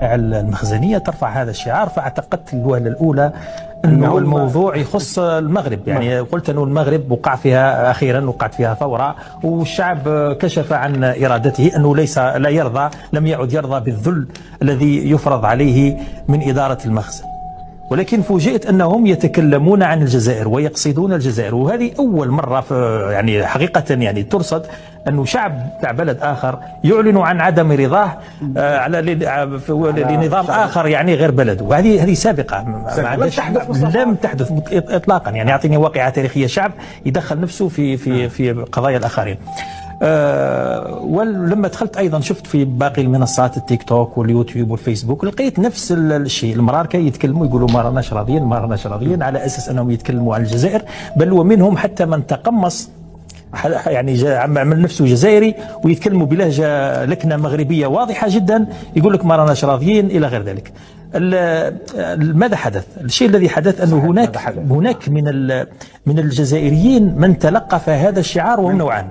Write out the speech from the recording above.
الوقائع المخزنية ترفع هذا الشعار، فاعتقدت الوهلة الأولى أنه الموضوع يخص المغرب. يعني قلت أنه المغرب وقع فيها أخيرا، وقعت فيها ثورة، والشعب كشف عن إرادته أنه لا يرضى، لم يعد يرضى بالذل الذي يفرض عليه من إدارة المخزن. ولكن فوجئت أنهم يتكلمون عن الجزائر ويقصدون الجزائر، وهذه أول مرة يعني حقيقة يعني ترصد أنه شعب تاع بلد آخر يعلن عن عدم رضاه على لنظام آخر يعني غير بلده. وهذه سابقة لم تحدث إطلاقا. يعني يعطيني واقعة تاريخية، شعب يدخل نفسه في قضايا الآخرين. ولما دخلت ايضا شفت في باقي المنصات التيك توك واليوتيوب والفيسبوك، لقيت نفس الشيء. المراركه يتكلموا يقولوا ما راناش راضيين، ما راناش راضيين، على اساس انهم يتكلموا عن الجزائر. بل ومنهم حتى من تقمص يعني عمل نفسه جزائري ويتكلموا بلهجه لكنه مغربيه واضحه جدا، يقول لك ما راناش راضيين الى غير ذلك. ماذا حدث؟ الشيء الذي حدث انه هناك من الجزائريين من تلقف هذا الشعار، وهم نوعان.